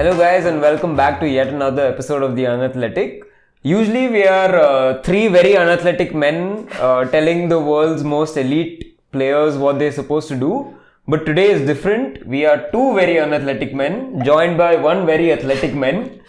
Hello guys and welcome back to yet another episode of the Unathletic. Usually we are three very unathletic men telling the world's most elite players what they're supposed to do. But today is different. We are two very unathletic men joined by one very athletic man.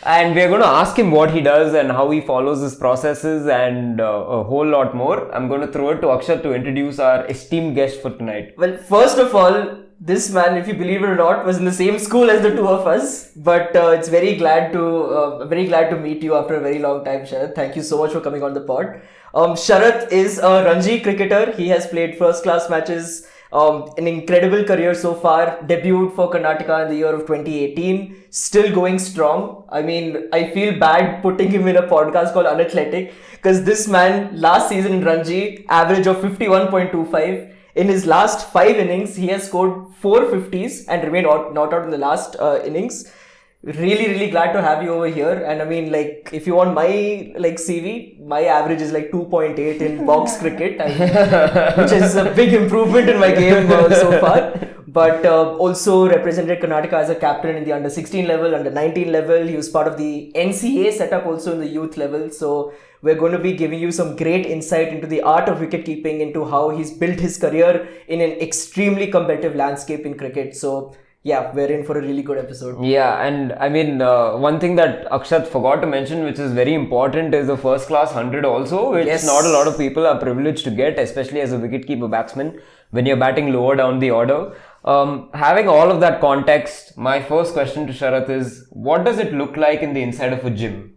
And we're going to ask him what he does and how he follows his processes and a whole lot more. I'm going to throw it to Akshat to introduce our esteemed guest for tonight. Well, first of all, this man, if you believe it or not, was in the same school as the two of us. But it's very glad to meet you after a very long time, Sharath. Thank you so much for coming on the pod. Sharath is a Ranji cricketer. He has played first-class matches. An incredible career so far. Debuted for Karnataka in the year of 2018. Still going strong. I mean, I feel bad putting him in a podcast called Unathletic because this man last season in Ranji average of 51.25. In his last 5 innings, he has scored 4 50s and remained not out in the last innings. Really glad to have you over here. And I mean, like, if you want my CV, my average is like 2.8 in box cricket, which is a big improvement in my game so far. But also represented Karnataka as a captain in the under 16 level, under 19 level. He was part of the NCA setup also in the youth level. So we're going to be giving you some great insight into the art of wicket keeping, into how he's built his career in an extremely competitive landscape in cricket. So yeah, we're in for a really good episode. Yeah, and I mean, one thing that Akshat forgot to mention, which is very important, is the first class 100 also, which not a lot of people are privileged to get, especially as a wicketkeeper batsman when you're batting lower down the order. Having all of that context, my first question to Sharath is, what does it look like in the inside of a gym?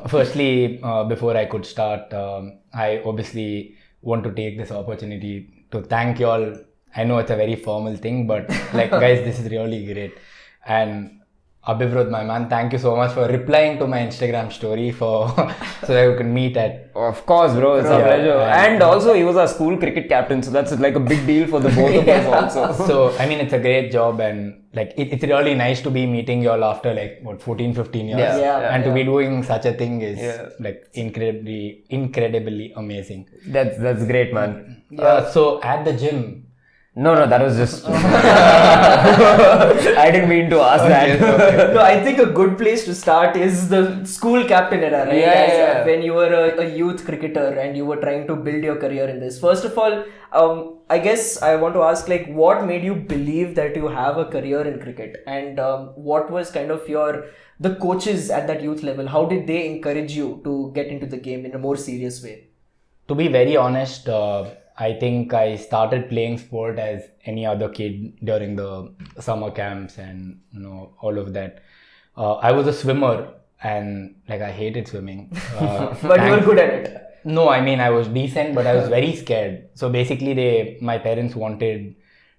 Firstly, before I could start, I obviously want to take this opportunity to thank you all. I know it's a very formal thing, but like, guys, this is really great. And Abhivrod, my man, thank you so much for replying to my Instagram story so that we can meet at... Of course, bro, it's a pleasure. And also, he was our school cricket captain, so that's like a big deal for the both of us also. So, I mean, it's a great job, and like, it's really nice to be meeting you all after like, 14, 15 years. And to be doing such a thing is like incredibly amazing. That's great, man. So, at the gym... No, that was just... I didn't mean to ask that. Okay. No, I think a good place to start is the school captain era, right? When you were a youth cricketer and you were trying to build your career in this. First of all, I guess I want to ask, like, what made you believe that you have a career in cricket? And what was kind of the coaches at that youth level? How did they encourage you to get into the game in a more serious way? To be very honest, I think I started playing sport as any other kid during the summer camps and all of that. I was a swimmer and like I hated swimming. But you were good at it. No, I mean I was decent, but I was very scared. So basically, my parents wanted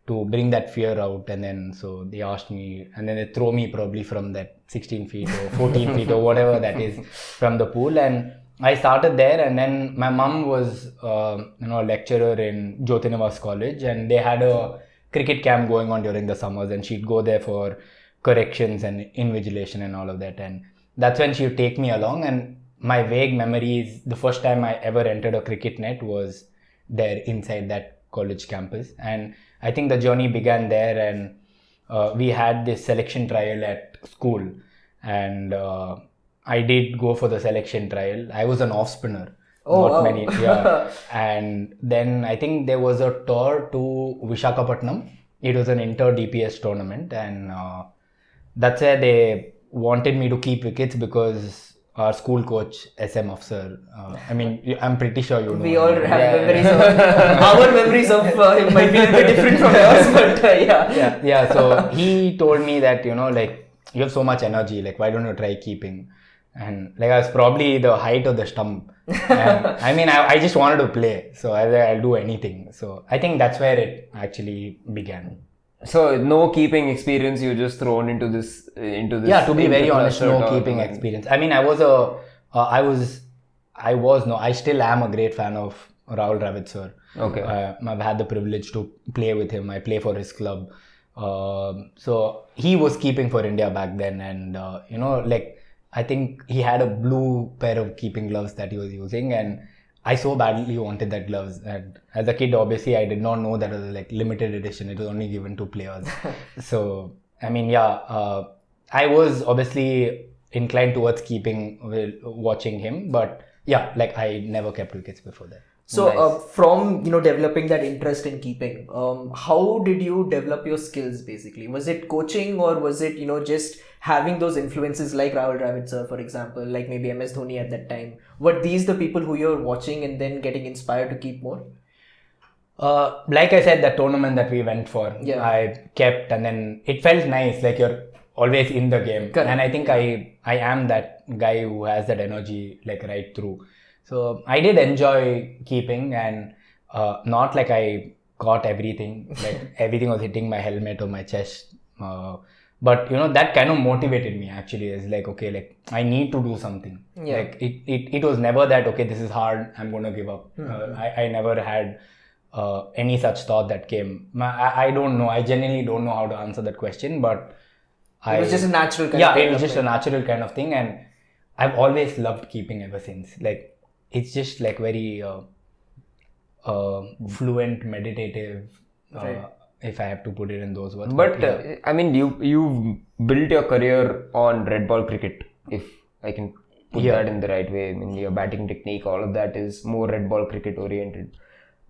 to bring that fear out, and then so they asked me, and then they throw me probably from that 16 feet or 14 feet or whatever that is from the pool. And I started there, and then my mum was a lecturer in Jyotinivas College, and they had a cricket camp going on during the summers, and she'd go there for corrections and invigilation and all of that. And that's when she would take me along. And my vague memories, the first time I ever entered a cricket net was there inside that college campus. And I think the journey began there, and we had this selection trial at school, and I did go for the selection trial. I was an off spinner. Many. And then I think there was a tour to Visakhapatnam. It was an inter DPS tournament, and that's where they wanted me to keep wickets because our school coach, SM Afsar, I mean, I'm pretty sure you know. We all have memories of our memories of him might be a bit different from yours, but yeah. So he told me that, like, you have so much energy, like, why don't you try keeping? And like, I was probably the height of the stump. And I mean, I just wanted to play, so I'll do anything. So I think that's where it actually began. So no keeping experience, you just thrown into this. Yeah, to be very honest, no keeping experience. I mean, I still am a great fan of Rahul Dravid sir. Okay. I've had the privilege to play with him. I play for his club. So he was keeping for India back then, and like, I think he had a blue pair of keeping gloves that he was using, and I so badly wanted that gloves, and as a kid, obviously, I did not know that it was like limited edition. It was only given to players. So, I mean, I was obviously inclined towards keeping watching him, but yeah, like I never kept wickets before that. So from developing that interest in keeping, how did you develop your skills basically? Was it coaching, or was it just having those influences like Rahul Dravid sir, for example, like maybe MS Dhoni at that time? Were these the people who you're watching and then getting inspired to keep more? Like I said, the tournament that we went for, I kept, and then it felt nice, like you're always in the game. Correct. And I think I am that guy who has that energy like right through. So I did enjoy keeping, and not like I caught everything, like everything was hitting my helmet or my chest. But that kind of motivated me actually. Is like, okay, like I need to do something. Yeah. Like it was never that, okay, this is hard, I'm going to give up. I never had any such thought that came. I don't know. I genuinely don't know how to answer that question, but it was just a natural kind of thing. Yeah, it was just a natural kind of thing, and I've always loved keeping ever since. Like it's just like very fluent, meditative. Right. If I have to put it in those words. But I mean, you've built your career on red ball cricket, if I can put that in the right way. I mean, your batting technique, all of that is more red ball cricket oriented.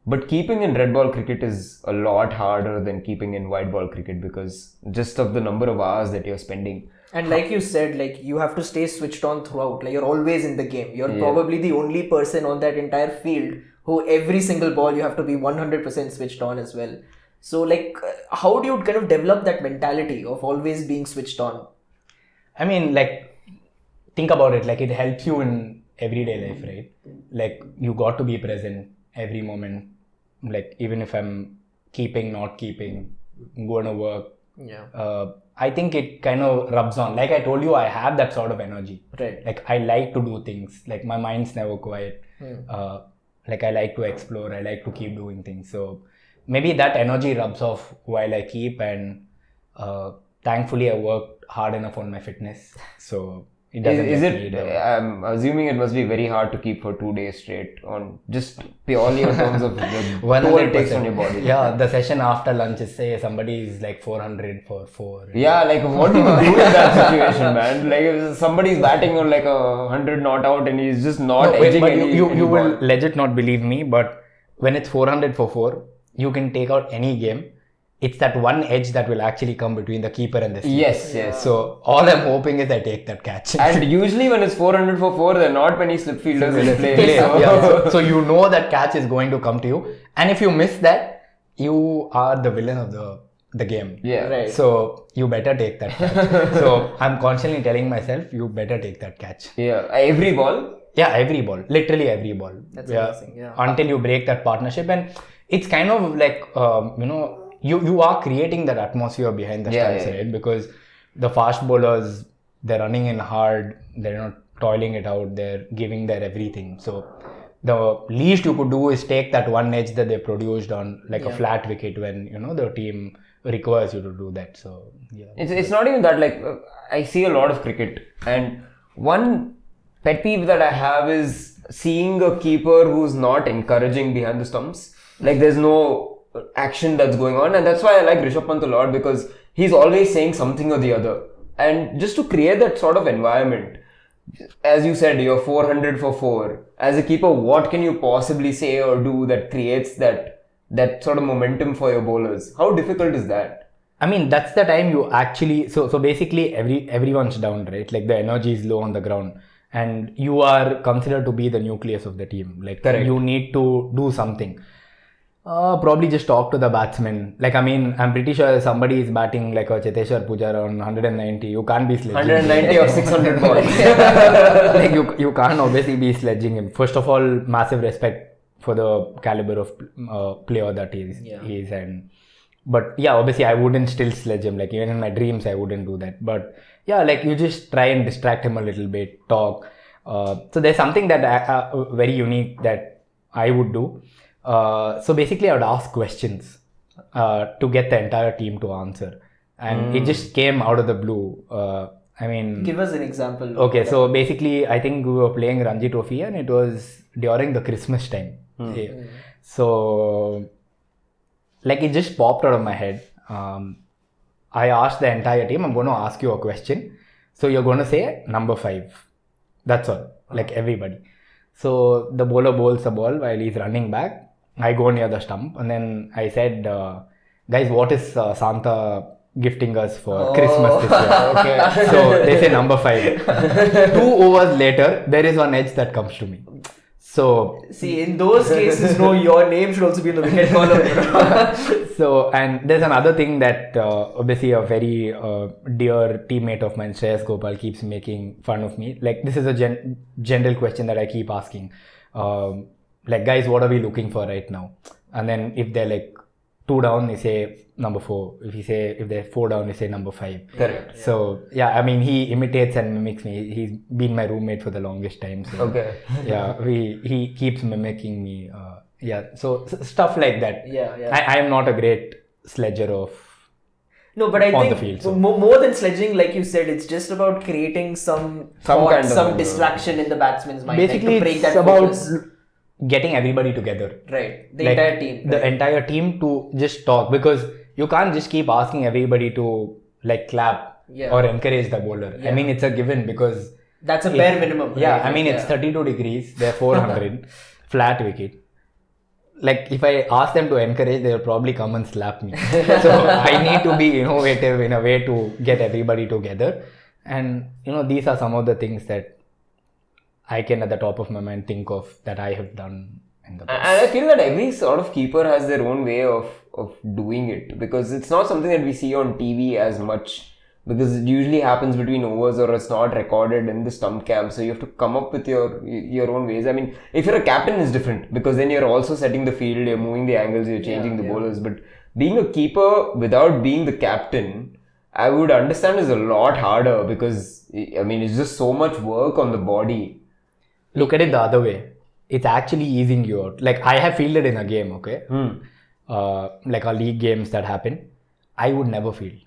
But keeping in red ball cricket is a lot harder than keeping in white ball cricket, because just of the number of hours that you're spending. And like you said, like you have to stay switched on throughout. Like you're always in the game. You're probably the only person on that entire field who every single ball you have to be 100% switched on as well. So like, how do you kind of develop that mentality of always being switched on? I mean, like, think about it. Like, it helps you in everyday life, right? Like, you got to be present every moment. Like, even if I'm keeping, not keeping, going to work. Yeah. I think it kind of rubs on. Like I told you, I have that sort of energy. Right. Like, I like to do things. Like, my mind's never quiet. Like, I like to explore. I like to keep doing things. So, maybe that energy rubs off while I keep, and thankfully I worked hard enough on my fitness, so it doesn't. I'm assuming it must be very hard to keep for 2 days straight, on just purely in terms of the toll it takes on your body. Yeah, the session after lunch is, say somebody is like 400 for 4. Yeah, like what do you do in that situation, man? Like if somebody's batting on like 100 not out and he's just not edging but any you ball. will legit not believe me, but when it's 400 for 4, you can take out any game. It's that one edge that will actually come between the keeper and the slip. Yes. So all I'm hoping is I take that catch. And usually when it's 400 for 4, there are not many slip fielders in play. So you know that catch is going to come to you. And if you miss that, you are the villain of the game. Yeah. Right. So you better take that catch. So I'm constantly telling myself, you better take that catch. Yeah. Every ball? Yeah, every ball. Literally every ball. That's amazing. Yeah. Until you break that partnership. And it's kind of like, you are creating that atmosphere behind the stumps, right? Because the fast bowlers, they're running in hard, they're not toiling it out, they're giving their everything. So the least you could do is take that one edge that they produced on like a flat wicket when the team requires you to do that. So it's not even that. Like I see a lot of cricket, and one pet peeve that I have is seeing a keeper who's not encouraging behind the stumps. Like there's no action that's going on, and that's why I like Rishabh Pant a lot, because he's always saying something or the other, and just to create that sort of environment. As you said, you're 400 for 4. As a keeper, what can you possibly say or do that creates that sort of momentum for your bowlers? How difficult is that? I mean, that's the time you actually, so basically everyone's down, right? Like the energy is low on the ground, and you are considered to be the nucleus of the team. Like Correct. You need to do something. Probably just talk to the batsman. Like, I mean, I'm pretty sure somebody is batting like a Cheteshwar Pujara on 190. You can't be sledging 190 or 600 balls. Like you can't obviously be sledging him. First of all, massive respect for the caliber of player that he is. But yeah, obviously I wouldn't still sledge him. Like even in my dreams, I wouldn't do that. But yeah, like you just try and distract him a little bit, talk. So there's something that very unique that I would do. So basically I would ask questions to get the entire team to answer, and it just came out of the blue. I mean, Give us an example. okay, so basically, I think we were playing Ranji Trophy and it was during the Christmas time. Yeah. So, like, it just popped out of my head. I asked the entire team, I'm going to ask you a question. So, you're going to say number 5. That's all. Like, everybody. So, the bowler bowls the ball while he's running back. I go near the stump and then I said, guys, what is Santa gifting us for Christmas this year? Okay. So they say number 5. 2 overs later, there is one edge that comes to me. So see, in those cases, no, your name should also be in the wicket column. So, and there's another thing that obviously a very dear teammate of mine, Shreyas Gopal, keeps making fun of me. Like, this is a general question that I keep asking. Like, guys, what are we looking for right now? And then if they're like 2 down, they say number 4. If they're 4 down, they say number 5. Correct. So yeah, I mean, he imitates and mimics me. He's been my roommate for the longest time. So, Okay. Yeah, he keeps mimicking me. Yeah, so stuff like that. Yeah. I am not a great sledger of. No, but I on think the field, so. more than sledging, like you said, it's just about creating some distraction in the batsman's mind. Basically, like to break it's that about focus. Getting everybody together. Right. The Like, entire team. The right. entire team to just talk, because you can't just keep asking everybody to like clap or encourage the bowler. I mean, it's a given because That's a bare minimum. Yeah, right? I mean, it's 32 degrees, they're 400, flat wicket. Like, if I ask them to encourage, they'll probably come and slap me. So I need to be innovative in a way to get everybody together. And, these are some of the things that I can, at the top of my mind, think of that I have done in the past. And I feel that every sort of keeper has their own way of doing it, because it's not something that we see on TV as much, because it usually happens between overs or it's not recorded in the stump cam. So you have to come up with your own ways. I mean, if you're a captain, it's different, because then you're also setting the field, you're moving the angles, you're changing the bowlers. But being a keeper without being the captain, I would understand is a lot harder, because I mean, it's just so much work on the body. Look at it the other way. It's actually easing you out. Like, I have fielded in a game, okay? Like our league games that happen. I would never field.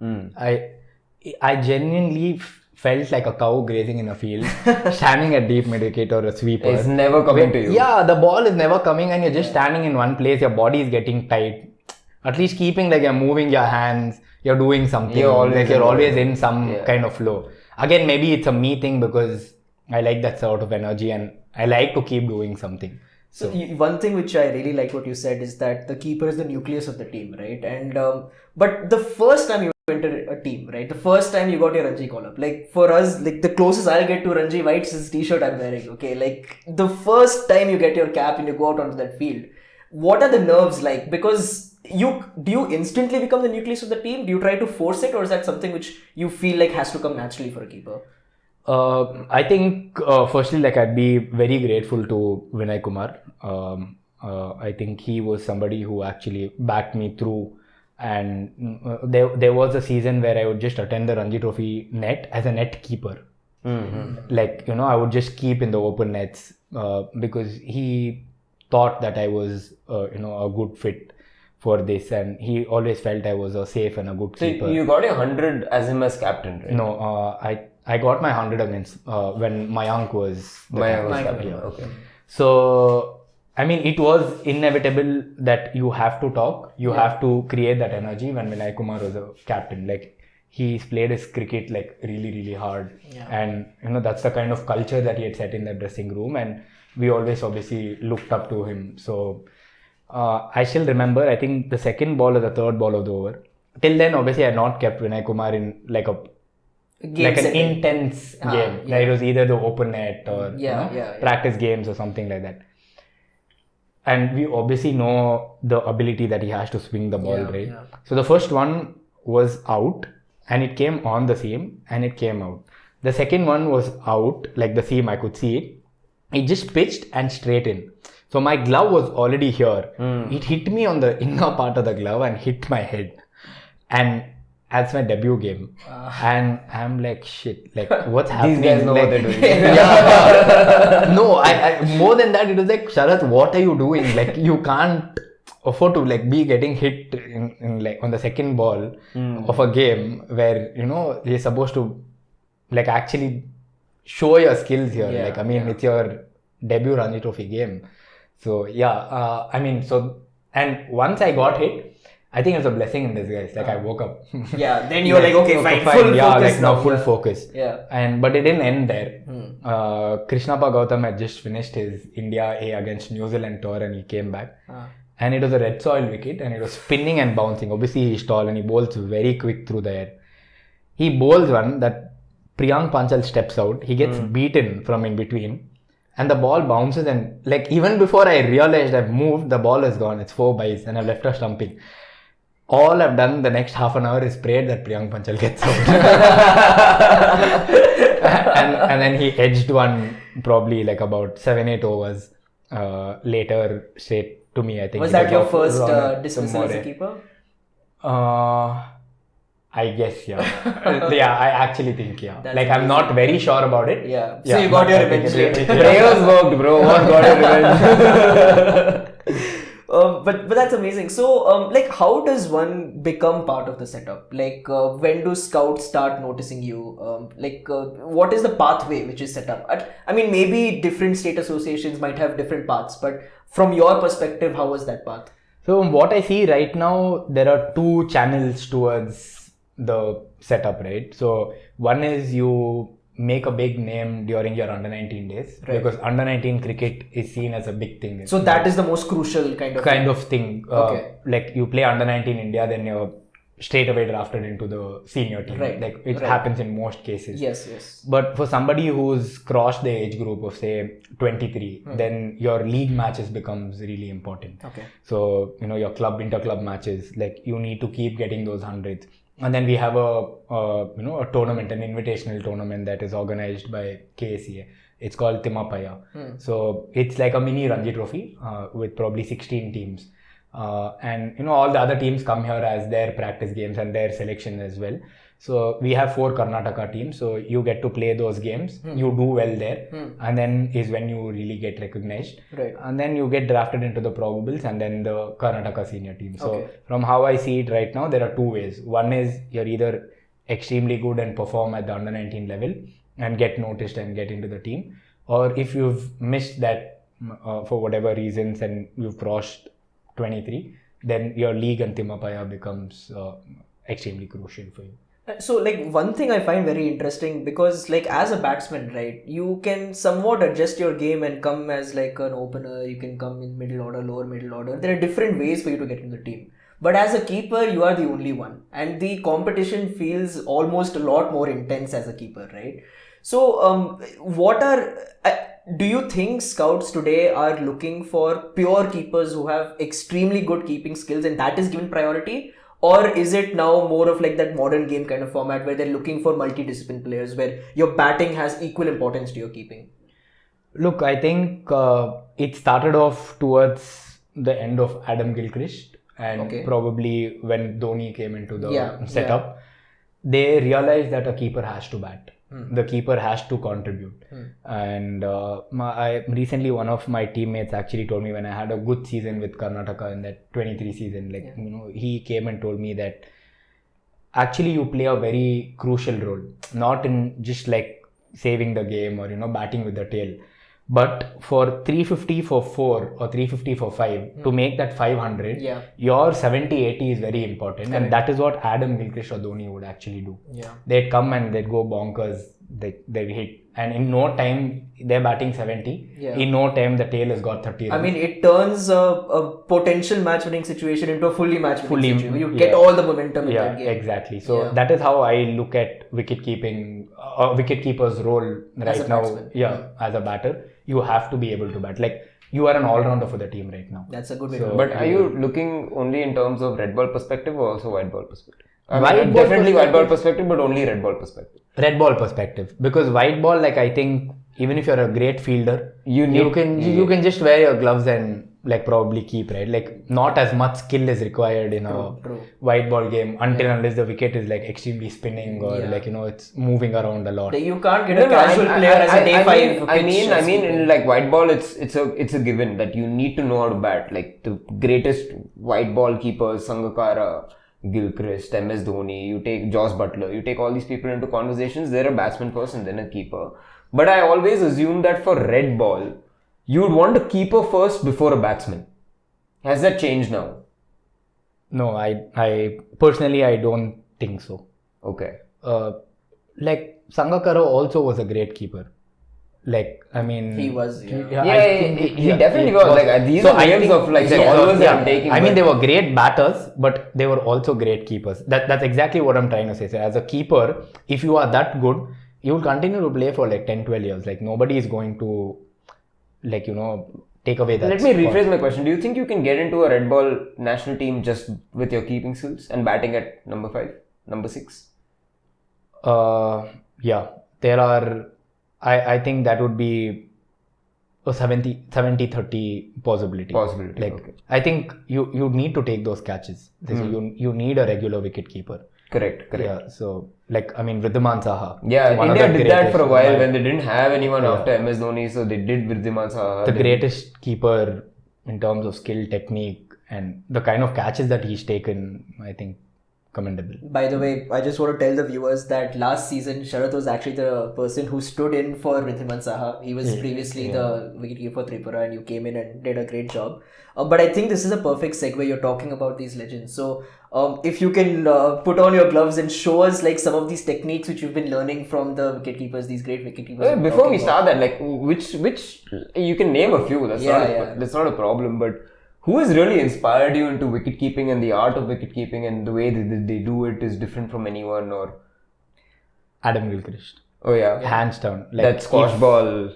I genuinely felt like a cow grazing in a field, standing at deep mid wicket or a sweeper. It's never coming to you. Yeah, the ball is never coming and you're just standing in one place, your body is getting tight. At least keeping, like, you're moving your hands, you're doing something. You're always in some kind of flow. Again, maybe it's a me thing because I like that sort of energy and I like to keep doing something. So one thing which I really like what you said is that the keeper is the nucleus of the team, right? And but the first time you enter a team, right? The first time you got your Ranji call up, like for us, like the closest I'll get to Ranji White's is t-shirt I'm wearing. Okay, like the first time you get your cap and you go out onto that field, what are the nerves like? Because do you instantly become the nucleus of the team? Do you try to force it, or is that something which you feel like has to come naturally for a keeper? I think firstly, like, I'd be very grateful to Vinay Kumar. I think he was somebody who actually backed me through, and there was a season where I would just attend the Ranji Trophy net as a net keeper. Like, I would just keep in the open nets because he thought that I was a good fit for this, and he always felt I was a safe and a good keeper. So you got your 100 as him as captain, right? No, I got my 100 against when Mayank was the captain. Okay. So, I mean, it was inevitable that you have to talk, you have to create that energy when Vinay Kumar was a captain. Like, he's played his cricket like really, really hard. And, that's the kind of culture that he had set in the dressing room, and we always obviously looked up to him. So, I still remember, I think the second ball or the third ball of the over. Till then, obviously, I had not kept Vinay Kumar in like an intense game. Like, it was either the open net or practice games or something like that. And we obviously know the ability that he has to swing the ball, right? Yeah. So the first one was out and it came on the seam and it came out. The second one was out, like the seam, I could see it. It just pitched and straight in. So my glove was already here. It hit me on the inner part of the glove and hit my head. And that's my debut game. And I'm like, shit, like, what's happening? These guys know like, what they're doing. No, I more than that, it was like, Sharath, what are you doing? Like, you can't afford to like be getting hit in like on the second ball of a game where, you're supposed to like actually show your skills here. Yeah, Like, I mean, it's your debut Ranji Trophy game. So yeah, I mean, so, and once I got hit, I think it was a blessing in disguise. Like I woke up. Yeah, then you were like, okay, fine, full yeah, focus like now. now full focus. Yeah. But it didn't end there. Krishnappa Gautam had just finished his India A against New Zealand tour and he came back. And it was a red soil wicket and it was spinning and bouncing. Obviously he's tall and he bowls very quick through the air. He bowls one that Priyank Panchal steps out. He gets beaten from in between. And the ball bounces and like even before I realized I've moved, the ball is gone. It's 4 byes and I've left her stumping. All I've done the next half an hour is prayed that Priyank Panchal gets out. and then he edged one probably like about 7-8 overs later straight to me, I think. Was that your first dismissal as a keeper? I guess, yeah. Yeah, I actually think, yeah. That's like, I'm not very sure about it. Yeah. So you got your revenge. Prayers worked, bro. What got your revenge? But that's amazing. So, like, how does one become part of the setup? Like, when do scouts start noticing you? What is the pathway which is set up? I mean, maybe different state associations might have different paths, but from your perspective, how was that path? So, what I see right now, there are 2 channels towards the setup, right? So, one is you make a big name during your under-19 days, right? Because under-19 cricket is seen as a big thing. So that is the most crucial kind of thing. Okay. Like you play under-19 India, then you're straight away drafted into the senior team. Right. Like it happens in most cases. Yes. But for somebody who's crossed the age group of say 23, then your league matches becomes really important. Okay. So, your inter-club matches, like you need to keep getting those hundreds. And then we have a tournament, an invitational tournament that is organized by KSEA. It's called Timapaya. So it's like a mini Ranji Trophy with probably 16 teams. And all the other teams come here as their practice games and their selection as well. So we have 4 Karnataka teams. So you get to play those games. You do well there. And then is when you really get recognized. Right. And then you get drafted into the probables and then the Karnataka senior team. So from how I see it right now, there are 2 ways. One is you're either extremely good and perform at the under-19 level and get noticed and get into the team. Or if you've missed that for whatever reasons and you've crossed 23, then your league and Timapaya becomes extremely crucial for you. So, like, one thing I find very interesting, because, like, as a batsman, right, you can somewhat adjust your game and come as, like, an opener, you can come in middle order, lower middle order. There are different ways for you to get in the team. But as a keeper, you are the only one. And the competition feels almost a lot more intense as a keeper, right? So, do you think scouts today are looking for pure keepers who have extremely good keeping skills and that is given priority? Or is it now more of like that modern game kind of format where they're looking for multidiscipline players where your batting has equal importance to your keeping? Look, I think it started off towards the end of Adam Gilchrist and probably when Dhoni came into the setup, they realized that a keeper has to bat. The keeper has to contribute. And recently one of my teammates actually told me when I had a good season with Karnataka in that 23 season, he came and told me that actually you play a very crucial role, not in just like saving the game or batting with the tail, but for 350 for 4 or 350 for 5 to make that 500, your 70-80 is very important. And that is what Adam Gilchrist or Dhoni would actually do. They'd come and they'd go bonkers, they'd hit, and in no time they're batting 70. In no time the tail has got 30 runs. I mean, it turns a potential match winning situation into a fully match winning situation. You get all the momentum in that game. Exactly. So that is how I look at wicket keeping, wicket keeper's role right now. As a batter, you have to be able to bat. Like, you are an all-rounder for the team right now. That's a good way to But are you looking only in terms of red ball perspective or also white ball perspective? Definitely white ball perspective, but only red ball perspective. Red ball perspective. Because white ball, like, I think even if you're a great fielder, you can just wear your gloves and like probably keep, right? Like, not as much skill is required in a white ball game unless the wicket is like extremely spinning or it's moving around a lot. You can't get a casual player as a day 5. I mean in like white ball it's a given that you need to know how to bat. Like the greatest white ball keepers, Sangakkara, Gilchrist, MS Dhoni, you take Joss Butler, you take all these people into conversations, they're a batsman first and then a keeper. But I always assumed that for red ball, you would want a keeper first before a batsman. Has that changed now? No, I personally, I don't think so. Okay. Like Sangakkara also was a great keeper. Like, I mean, He was, He definitely was. Like, these are names of like the followers that I'm taking. I mean, they were great batters, but they were also great keepers. That's exactly what I'm trying to say. So as a keeper, if you are that good, you will continue to play for like 10, 12 years. Like, nobody is going to, like, take away that. Let me rephrase my question. Do you think you can get into a red ball national team just with your keeping skills and batting at number 5, number 6? Yeah, there are. I think that would be a 70-30 possibility. Like, okay. I think you need to take those catches. You need a regular wicket keeper. Correct. Yeah, so like, I mean, Vridhiman Saha. Yeah, India did that for a while when they didn't have anyone after MS Dhoni, so they did Vridhiman Saha. The greatest keeper in terms of skill, technique, and the kind of catches that he's taken, I think, commendable. By the way, I just want to tell the viewers that last season, Sharath was actually the person who stood in for Ridhiman Saha. He was previously the wicketkeeper for Tripura and you came in and did a great job. But I think this is a perfect segue. You're talking about these legends. So if you can put on your gloves and show us like some of these techniques which you've been learning from the wicketkeepers, these great wicketkeepers. Before we start that, like which you can name a few. That's not a problem, but who has really inspired you into wicket keeping and the art of wicket keeping and the way they do it is different from anyone? Or Adam Gilchrist. Oh yeah, hands down. Like that squash ball.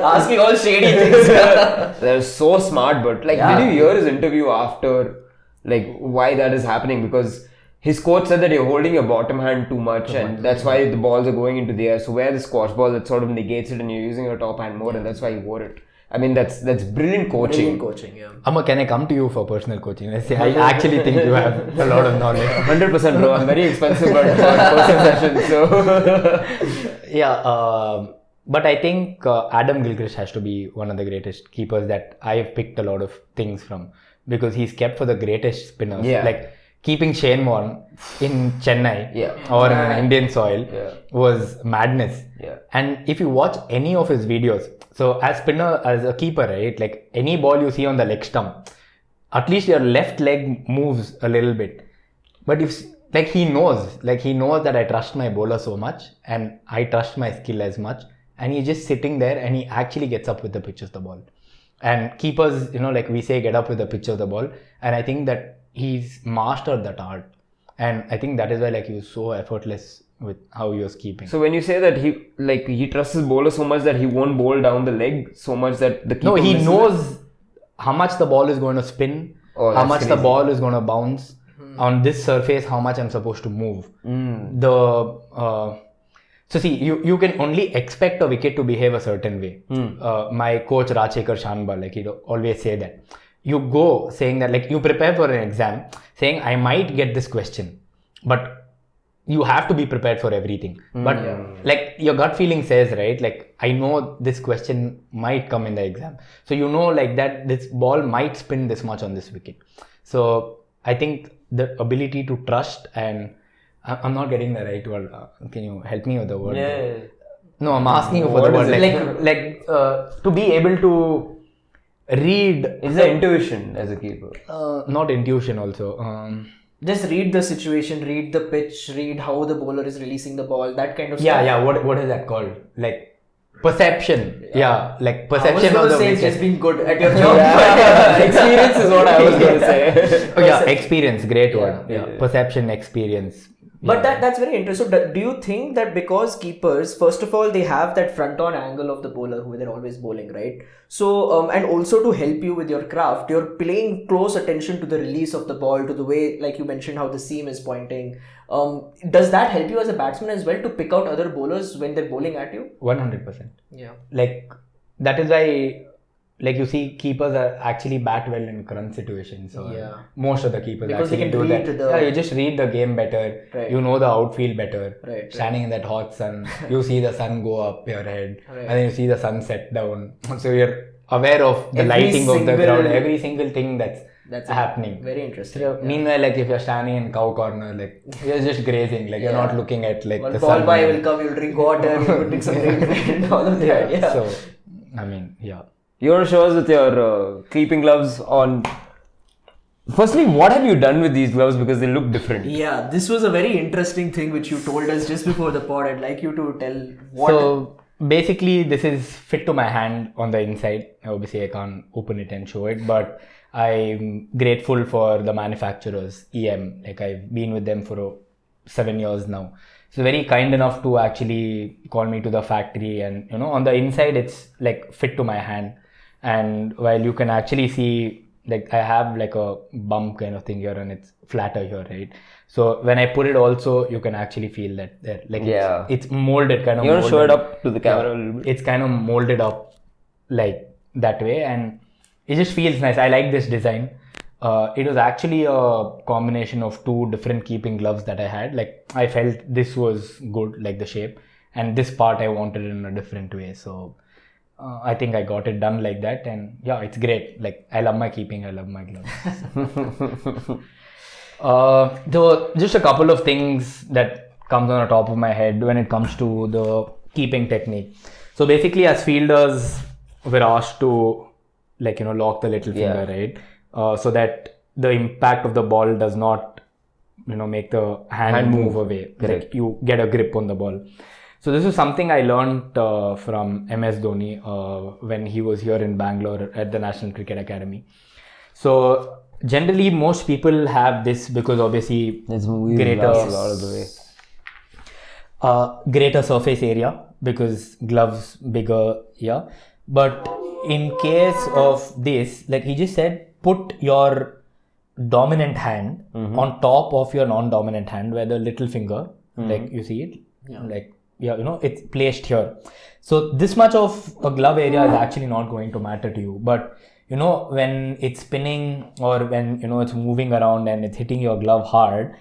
Asking all shady things. They're so smart, but like, did you hear his interview after, like, why that is happening? Because his coach said that you're holding your bottom hand too much, and that's why the balls are going into the air. So where the squash ball, that sort of negates it, and you're using your top hand more, and that's why he wore it. I mean, that's brilliant coaching. Brilliant coaching, yeah. Amma, can I come to you for personal coaching? I actually think you have a lot of knowledge. 100%, bro. I'm very expensive, but personal session. So yeah, but I think Adam Gilchrist has to be one of the greatest keepers that I have picked a lot of things from, because he's kept for the greatest spinners. Yeah. Like keeping Shane Warne in Chennai or in an Indian soil was madness. Yeah. And if you watch any of his videos, so as spinner, as a keeper, right, like any ball you see on the leg stump, at least your left leg moves a little bit. But if like he knows that I trust my bowler so much and I trust my skill as much, and he's just sitting there and he actually gets up with the pitch of the ball. And keepers, like we say, get up with the pitch of the ball. And I think that he's mastered that art. And I think that is why like he was so effortless with how he was keeping. So when you say that he trusts his bowler so much that he won't bowl down the leg so much that the keeper No, he knows how much the ball is going to spin, how much the ball is going to bounce. On this surface, how much I'm supposed to move. So see, you can only expect a wicket to behave a certain way. My coach Rajshekar Shanbal, like he'd always say that. You go saying that, like you prepare for an exam, saying I might get this question, but you have to be prepared for everything. But like your gut feeling says, right, like I know this question might come in the exam. So you know like that this ball might spin this much on this wicket. So I think the ability to trust, and I'm not getting the right word. Can you help me with the word? Yeah. No, I'm asking you for the word. To be able to read. Is the intuition as a keeper? Not intuition also. Just read the situation, read the pitch, read how the bowler is releasing the ball, that kind of stuff. Yeah. What is that called? Like perception. Yeah, like perception of the wicket. Just being good at your job. Experience is what I was going to say. Oh yeah, experience. Great word. Yeah. Perception, experience. But that's very interesting. So do you think that because keepers, first of all, they have that front-on angle of the bowler who they're always bowling, right? So, and also to help you with your craft, you're paying close attention to the release of the ball, to the way, like you mentioned, how the seam is pointing. Does that help you as a batsman as well to pick out other bowlers when they're bowling at you? 100%. Yeah. Like, that is why, like you see, keepers are actually bat well in current situations. So most of the keepers because actually do that. You just read the game better. Right. You know the outfield better. Right. Standing in that hot sun, you see the sun go up your head, and then you see the sun set down. So you're aware of the lighting of the ground, every single thing that's That's happening. Very interesting. So, meanwhile, like if you're standing in cow corner, like you're just grazing, like you're not looking at like one the ball sun. by will come, you'll drink water, you'll drink some rain and all of that. Yeah. So, I mean, yeah. You want to show us with your keeping gloves on. Firstly, what have you done with these gloves because they look different? Yeah, this was a very interesting thing which you told us just before the pod. I'd like you to tell what. So basically, this is fit to my hand on the inside. Obviously, I can't open it and show it, but I'm grateful for the manufacturers, EM. Like I've been with them for 7 years now. So very kind enough to actually call me to the factory, and on the inside it's like fit to my hand. And while you can actually see, like I have like a bump kind of thing here and it's flatter here, right? So when I put it also, you can actually feel that there, like it's molded kind of. You want to show it up to the camera a little bit? It's kind of molded up like that way, and it just feels nice. I like this design. It was actually a combination of 2 different keeping gloves that I had. Like I felt this was good, like the shape, and this part I wanted in a different way. So I think I got it done like that, and yeah, it's great. Like I love my keeping, I love my gloves. Though just a couple of things that comes on the top of my head when it comes to the keeping technique. So basically, as fielders, we're asked to lock the little finger, right? So that the impact of the ball does not, make the hand move away. Correct. Like you get a grip on the ball. So this is something I learned from MS Dhoni when he was here in Bangalore at the National Cricket Academy. So generally, most people have this because obviously greater surface area because gloves bigger, yeah. But in case of this, like he just said, put your dominant hand on top of your non-dominant hand, where the little finger, like you see it, it's placed here. So this much of a glove area is actually not going to matter to you. But when it's spinning or when it's moving around and it's hitting your glove hard,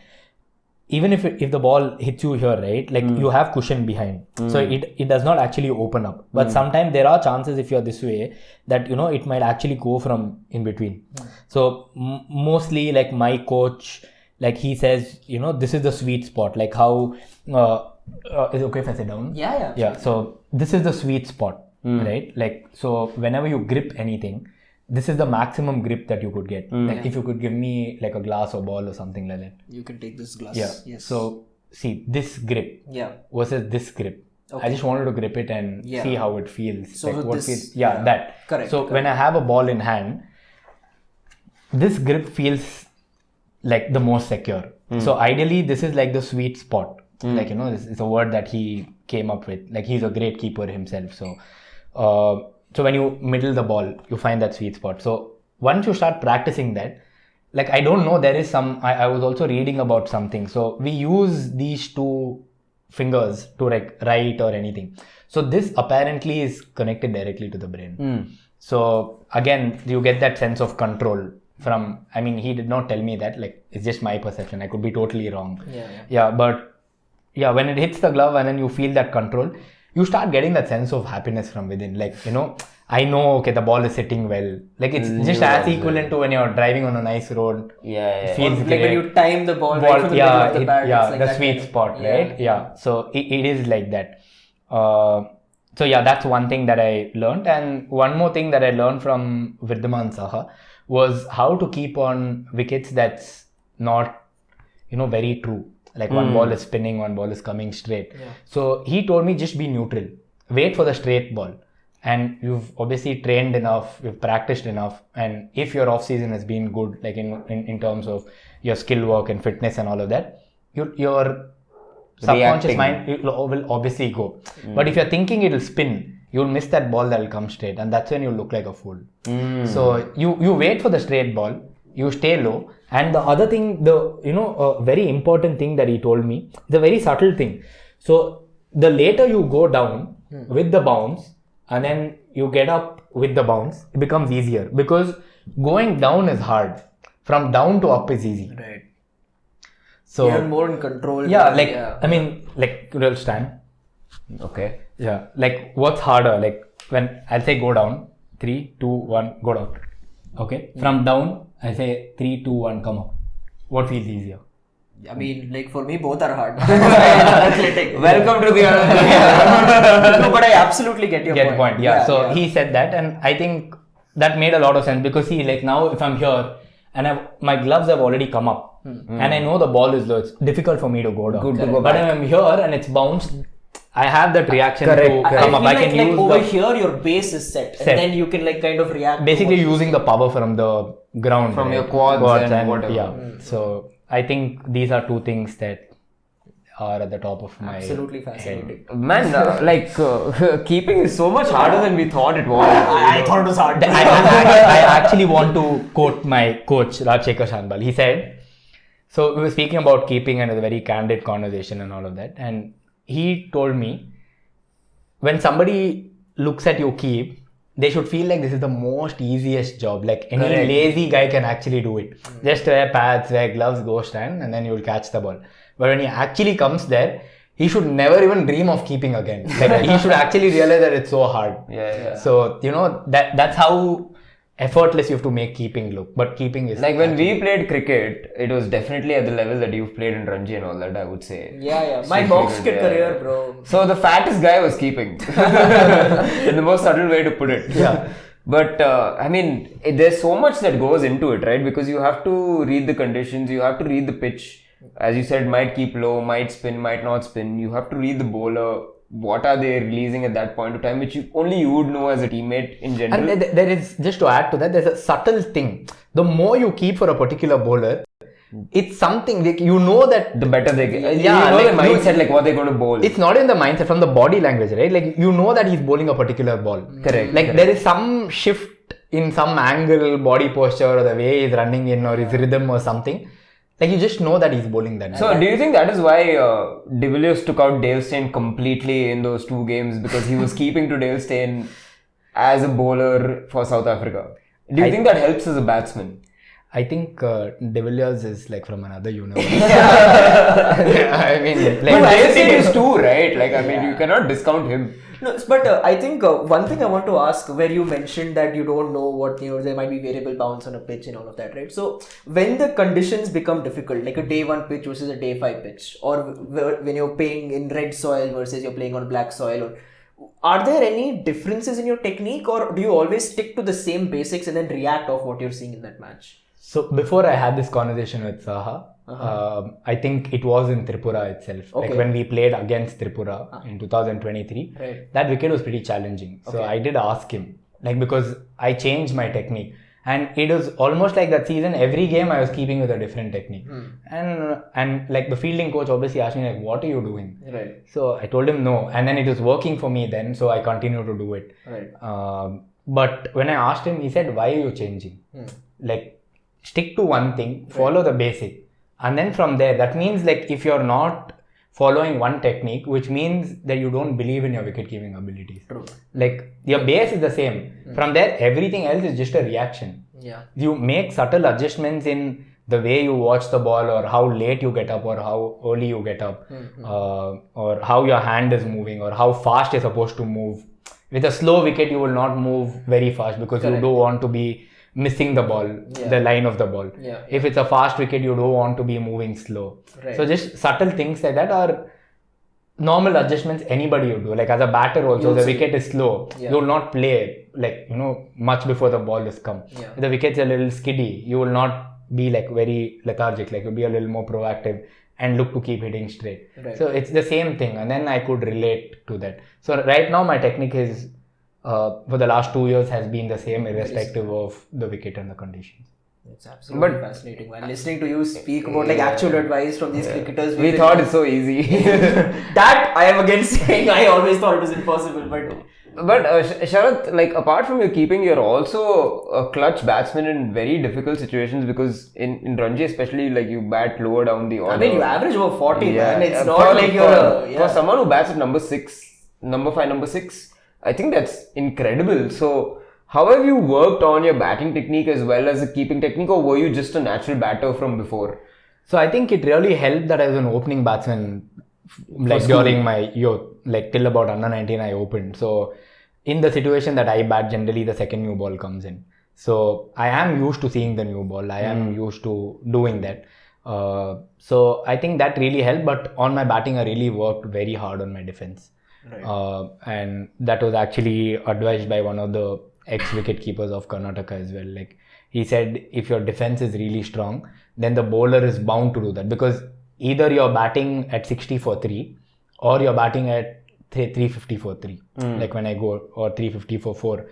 even if the ball hits you here, right, like you have cushion behind, so it does not actually open up. But sometimes there are chances if you're this way that it might actually go from in between. So mostly, like my coach, like he says, this is the sweet spot. Like how is it okay if I sit down? Yeah. So this is the sweet spot, right? Like so, whenever you grip anything, this is the maximum grip that you could get. Like if you could give me like a glass or ball or something like that. You can take this glass. Yeah. Yes. So see this grip. Yeah. Versus this grip. Okay. I just wanted to grip it and see how it feels. So like what this, feels. Yeah, that. Correct. So when I have a ball in hand, this grip feels like the most secure. So ideally, this is like the sweet spot. Like it's a word that he came up with. Like he's a great keeper himself. So when you middle the ball, you find that sweet spot. So once you start practicing that, like I don't know, there is some. I was also reading about something. So we use these 2 fingers to like write or anything. So this apparently is connected directly to the brain. So again, you get that sense of control from. I mean, he did not tell me that. Like it's just my perception. I could be totally wrong. Yeah, but. Yeah, when it hits the glove and then you feel that control, you start getting that sense of happiness from within. Like, I know, okay, the ball is sitting well. Like, it's just as equivalent to when you're driving on a nice road. Yeah. It feels like great. when you time the ball right from the middle of the bat. Yeah, like the that sweet kind of, spot, right? Yeah. So, it is like that. So, yeah, that's one thing that I learned. And one more thing that I learned from Vridhaman Saha was how to keep on wickets that's not, very true. Like one ball is spinning, one ball is coming straight. So he told me just be neutral. Wait for the straight ball. And you've obviously trained enough, you've practiced enough. And if your off season has been good, like in terms of your skill work and fitness and all of that, your subconscious mind will obviously go. But if you're thinking it'll spin, you'll miss that ball that'll come straight. And that's when you'll look like a fool. So you wait for the straight ball, you stay low. And the other thing, a very important thing that he told me, is a very subtle thing. So the later you go down with the bounce and then you get up with the bounce, it becomes easier because going down is hard. From down to up is easy. Right. So you're more in control. I mean, like you'll stand. Okay. Yeah. Like what's harder? Like when I'll say go down, 3, 2, 1, go down. Okay. From down, I say 3, 2, 1, come up. What feels easier? I mean, like for me, both are hard. Athletic. Welcome to the No, but I absolutely get your point. Yeah. So he said that, and I think that made a lot of sense because see, like now if I'm here and my gloves have already come up and I know the ball is low, it's difficult for me to go down. But if I'm here and it's bounced, I have that reaction to come up. I can use over here your base is set and then you can like kind of react. Basically using the power from the ground. From your quads and whatever. Yeah. So I think these are two things that are at the top of my absolutely fascinating. head. Man, keeping is so much harder than we thought it was. I thought it was hard. I actually want to quote my coach Rajshekhar Shanbal. He said, so we were speaking about keeping and it was a very candid conversation and all of that, and he told me when somebody looks at you keep, they should feel like this is the most easiest job. Like any lazy guy can actually do it. Just wear pads, wear gloves, go stand, and then you'll catch the ball. But when he actually comes there, he should never even dream of keeping again. Like he should actually realize that it's so hard. Yeah. So that's how effortless you have to make keeping look. But keeping is like when we played cricket, it was definitely at the level that you've played in Ranji and all that, I would say. Yeah. My box cricket career, bro. So the fattest guy was keeping. In the most subtle way to put it. Yeah. But I mean, there's so much that goes into it, right? Because you have to read the conditions, you have to read the pitch. As you said, might keep low, might spin, might not spin. You have to read the bowler. What are they releasing at that point of time, which only you would know as a teammate in general. And there is, just to add to that, there's a subtle thing. The more you keep for a particular bowler, it's something like you know that the better they get. Yeah, you know like the mindset, like what they're going to bowl. It's not in the mindset, from the body language, right? Like you know that he's bowling a particular ball. Correct. Like there is some shift in some angle, body posture, or the way he's running in, or his rhythm or something. Like you just know that he's bowling that. So do you think that is why De Villiers took out Dale Steyn completely in those two games, because he was keeping to Dale Steyn as a bowler for South Africa? Do you think that helps as a batsman? I think De Villiers is like from another universe. I mean, like Dale Steyn is too, right? Like I mean, you cannot discount him. No, but I think one thing I want to ask, where you mentioned that you don't know what, there might be variable bounce on a pitch and all of that, right? So when the conditions become difficult, like a day 1 pitch versus a day 5 pitch, or when you're playing in red soil versus you're playing on black soil, or are there any differences in your technique, or do you always stick to the same basics and then react off what you're seeing in that match? So before I had this conversation with Saha, I think it was in Tripura itself. Okay. Like when we played against Tripura in 2023, right. That wicket was pretty challenging. So I did ask him, like, because I changed my technique. And it was almost like that season, every game I was keeping with a different technique. And like the fielding coach obviously asked me, like, what are you doing? Right. So I told him no. And then it was working for me then, so I continued to do it. Right. But when I asked him, he said, why are you changing? Like, stick to one thing, follow the basic. And then from there, that means like if you're not following one technique, which means that you don't believe in your wicket keeping abilities. True. Like your base is the same. From there, everything else is just a reaction. Yeah. You make subtle adjustments in the way you watch the ball, or how late you get up, or how early you get up, or how your hand is moving, or how fast you're supposed to move. With a slow wicket, you will not move very fast because you don't want to be missing the ball, the line of the ball. Yeah. If it's a fast wicket, you don't want to be moving slow. Right. So just subtle things like that are normal adjustments anybody would do. Like as a batter also, the wicket is slow. You will not play like, much before the ball is come. Yeah. If the wicket's a little skiddy, you will not be like very lethargic. Like you'll be a little more proactive and look to keep hitting straight. Right. So it's the same thing. And then I could relate to that. So right now my technique is for the last 2 years has been the same irrespective of the wicket and the conditions. It's absolutely fascinating, man. Listening to you speak about like actual advice from these cricketers. We thought it's so easy. That I am again saying, I always thought it was impossible, But Sharath, like apart from your keeping, you're also a clutch batsman in very difficult situations, because in Ranji especially, like you bat lower down the order. I mean, you average over 40, man. It's not for, like you're for someone who bats at number 6, I think that's incredible. So how have you worked on your batting technique as well as a keeping technique, or were you just a natural batter from before? So I think it really helped that I was an opening batsman, like during my youth, like till about under 19 I opened. So in the situation that I bat, generally the second new ball comes in. So I am used to seeing the new ball. I am used to doing that. So I think that really helped. But on my batting, I really worked very hard on my defense. Right. And that was actually advised by one of the ex-wicket keepers of Karnataka as well. Like he said, if your defense is really strong, then the bowler is bound to do that, because either you're batting at 60 for 3 or you're batting at 350 for 3, like when I go, or 350 for 4.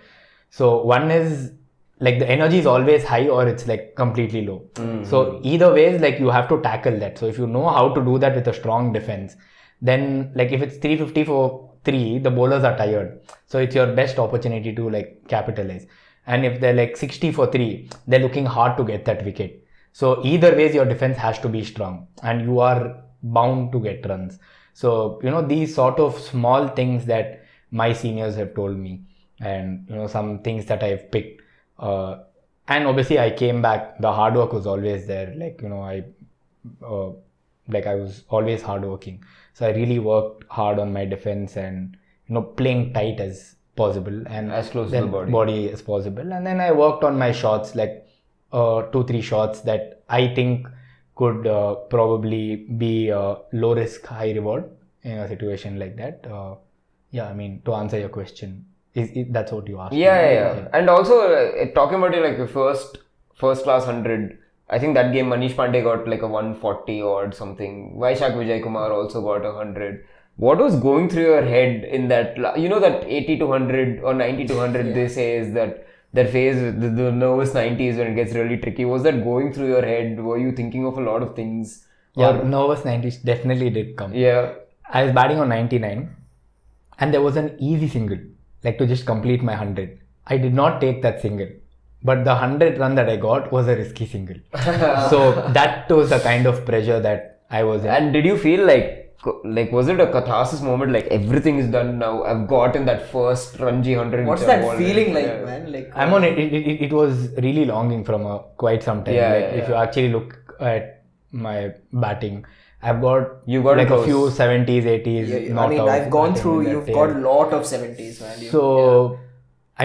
So one is like the energy is always high or it's like completely low. So either ways, like you have to tackle that. So if you know how to do that with a strong defense, then like if it's 350 for 3, the bowlers are tired. So it's your best opportunity to like capitalize. And if they're like 60 for 3, they're looking hard to get that wicket. So either ways, your defense has to be strong and you are bound to get runs. So, these sort of small things that my seniors have told me, and, some things that I've picked. And obviously I came back, the hard work was always there. Like, I was always hardworking. So I really worked hard on my defense and, playing tight as possible and as close to the body as possible. And then I worked on my shots, like 2-3 shots that I think could probably be low risk, high reward in a situation like that. To answer your question, that's what you asked. Yeah. And also talking about your first class 100, I think that game Manish Pandey got like a 140 or something. Vaishak Vijay Kumar also got 100. What was going through your head in that, that 80 to 100 or 90 to 100 they say is that phase, the nervous 90s when it gets really tricky. Was that going through your head? Were you thinking of a lot of things? Yeah, nervous 90s definitely did come. Yeah. I was batting on 99 and there was an easy single, like to just complete my 100. I did not take that single, but the 100 run that I got was a risky single. So that was the kind of pressure that I was in. And did you feel like was it a catharsis moment, like everything is done now, I've gotten that first Ranji 100? What's that feeling like, man? Like I'm on it. It was really longing from quite some time. If you actually look at my batting, I've got like a few 70s, 80s. I've gone through, you've got a lot of 70s, man. So, I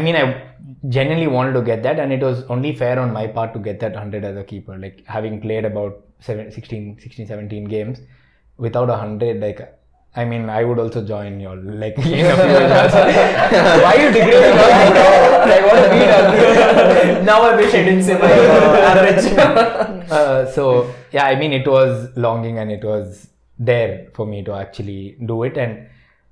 genuinely wanted to get that, and it was only fair on my part to get that 100 as a keeper. Like having played about 16, 17 games, without 100, I would also join y'all, like, in a few years. Why are you degrading us, bro? Like, what a beat. Now I wish I didn't say my average. It was longing and it was there for me to actually do it. And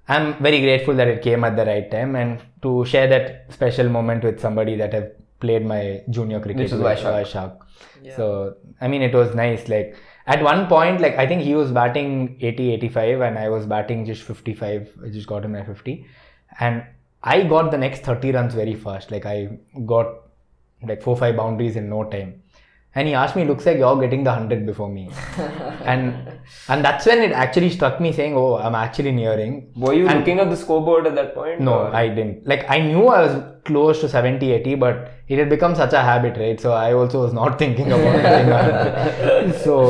I'm very grateful that it came at the right time, and to share that special moment with somebody that I've played my junior cricket with, Vaishak. Yeah. So, it was nice. Like, at one point, I think he was batting 80, 85 and I was batting just 55. I just got him my 50. And I got the next 30 runs very fast. Like, I got 4-5 boundaries in no time. And he asked me, looks like you're getting the 100 before me. and that's when it actually struck me, saying, oh, I'm actually nearing. Were you looking at the scoreboard at that point? No, I didn't. I knew I was close to 70, 80, but it had become such a habit, right? So I also was not thinking about it. So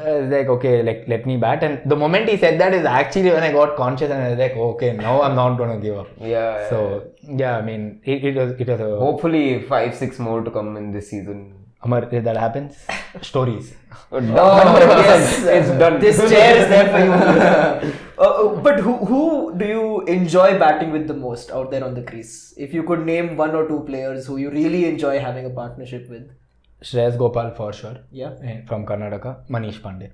I was like, okay, let me bat. And the moment he said that is actually when I got conscious, and I was like, okay, now I'm not going to give up. Yeah. So, it was a... Hopefully 5-6 more to come in this season. Amar, if that happens, stories. Yes, it's done. This chair is there for you. But who do you enjoy batting with the most out there on the crease? If you could name 1 or 2 players who you really enjoy having a partnership with. Sharath Gopal for sure. Yeah. From Karnataka. Manish Pandey.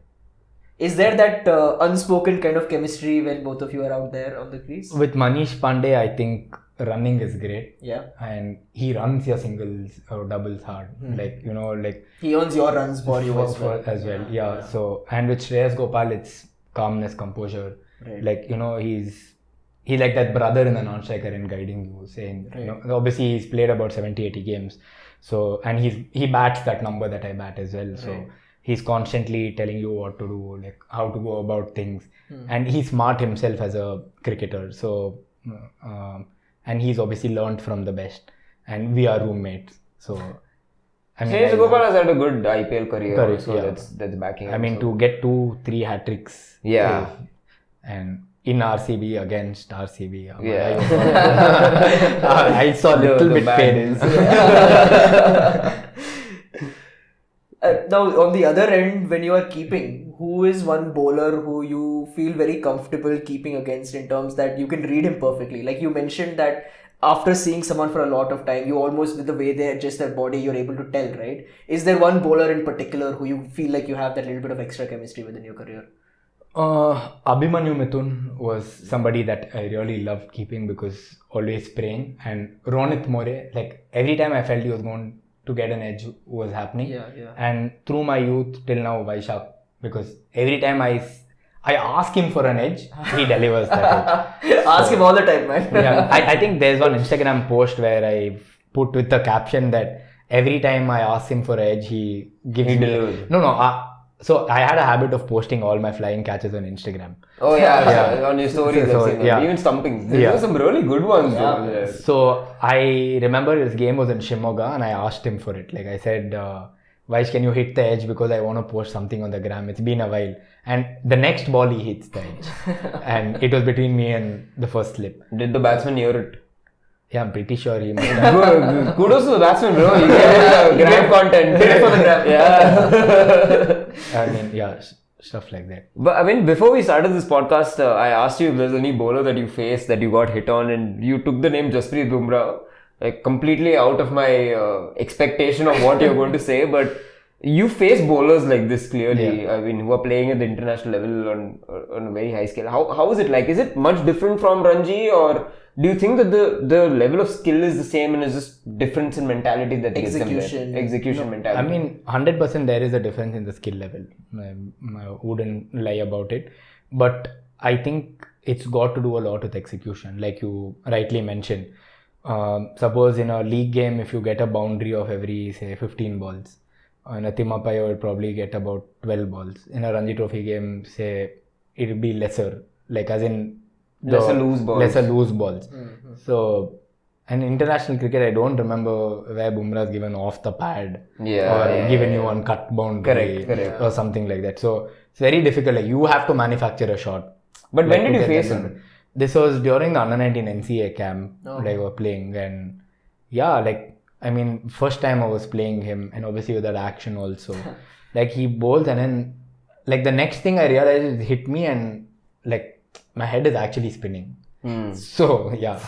Is there that unspoken kind of chemistry when both of you are out there on the crease? With Manish Pandey, I think running is great. Yeah. And he runs your singles or doubles hard. He earns your runs for you as well. Yeah. So, and with Sharath Gopal, it's calmness, composure. Right. He's like that brother in the non-striker and guiding you, saying, obviously he's played about 70-80 games. So, and he bats that number that I bat as well. So, he's constantly telling you what to do, like how to go about things. And he's smart himself as a cricketer. So, and he's obviously learned from the best. And we are roommates. So, Sharath Gopal has had a good IPL career. So that's backing. To get 2-3 hat tricks. Yeah. And in RCB against RCB. Yeah. I saw a little bit bad pain. days. Now, on the other end, when you are keeping, who is one bowler who you feel very comfortable keeping against in terms that you can read him perfectly? Like you mentioned that after seeing someone for a lot of time, you almost, with the way they adjust their body, you're able to tell, right? Is there one bowler in particular who you feel like you have that little bit of extra chemistry with in your career? Abhimanyu Mithun was somebody that I really loved keeping because always praying. And Ronit More, like every time I felt he was going to get an edge was happening. Yeah. And through my youth till now, Vaishak, because every time I ask him for an edge, he delivers that edge. Ask him all the time, man. Yeah, I think there's one Instagram post where I put with the caption that every time I ask him for an edge, he gives me. delivers. So I had a habit of posting all my flying catches on Instagram. Oh yeah. On your stories, So, I've seen yeah. that. Even stumping. There were some really good ones. Though. So I remember his game was in Shimoga and I asked him for it. Like I said, Vaish, can you hit the edge because I want to post something on the gram. It's been a while. And the next ball he hits the edge. And it was between me and the first slip. Did the batsman hear it? Yeah, I'm pretty sure he must Kudos to the batsman, bro. You get gram content. Did it for the gram. Yeah. I mean, yeah, stuff like that. But I mean, before we started this podcast, I asked you if there's any bowler that you faced that you got hit on, and you took the name Jasprit Bumrah, like completely out of my expectation of what you're going to say. But you face bowlers like this clearly. Yeah. I mean, who are playing at the international level on a very high scale. How is it like? Is it much different from Ranji, or do you think that the level of skill is the same and it's just difference in mentality that gets them there? Execution mentality. I mean, 100% there is a difference in the skill level. I wouldn't lie about it. But I think it's got to do a lot with execution. Like you rightly mentioned. Suppose in a league game, if you get a boundary of every, say, 15 balls, in a Timapaya, you will probably get about 12 balls. In a Ranji Trophy game, say, it will be lesser. Like as in... lesser loose balls. Mm-hmm. So, in international cricket, I don't remember where Bumrah is given off the pad given you one cut boundary or something like that. So, it's very difficult. Like, you have to manufacture a shot. But when did you face him? This was during the under-19 NCA camp they were playing. And yeah, like, I mean, first time I was playing him and obviously with that action also. Like, he bowls and then, like, the next thing I realized is hit me and, like, my head is actually spinning. So, yeah.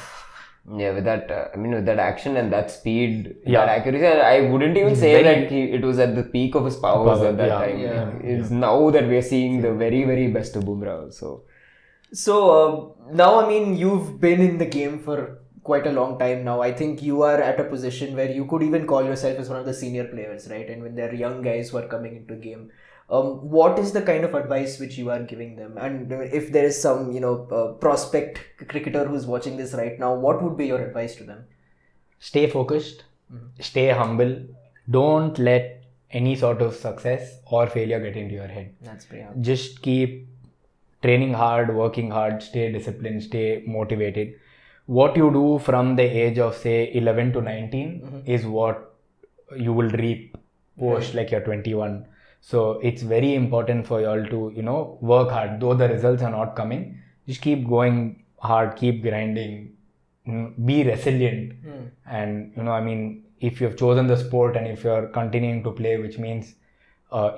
Yeah, with that, with that action and that speed, that accuracy, I wouldn't even say that it was at the peak of his powers at that time. Yeah. It's now that we're seeing the very, very best of Bumrah. So now, I mean, you've been in the game for quite a long time now. I think you are at a position where you could even call yourself as one of the senior players, right? And when they're young guys who are coming into the game, what is the kind of advice which you are giving them? And if there is some, prospect cricketer who's watching this right now, what would be your advice to them? Stay focused, stay humble. Don't let any sort of success or failure get into your head. That's pretty hard. Just keep training hard, working hard, stay disciplined, stay motivated. What you do from the age of, say, 11 to 19 is what you will reap post like you're 21. So it's very important for you all to, work hard. Though the results are not coming, just keep going hard, keep grinding, be resilient. And, if you've chosen the sport and if you're continuing to play, which means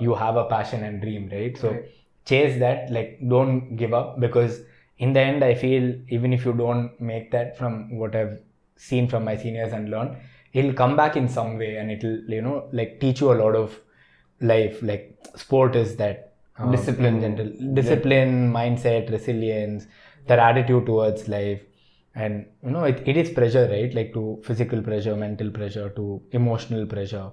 you have a passion and dream, right? So chase that, like, don't give up, because in the end, I feel even if you don't make that, from what I've seen from my seniors and learned, it'll come back in some way and it'll, teach you a lot of life. Like, sport is that discipline, mindset, resilience, their attitude towards life. And, it is pressure, right? Like, to physical pressure, mental pressure, to emotional pressure.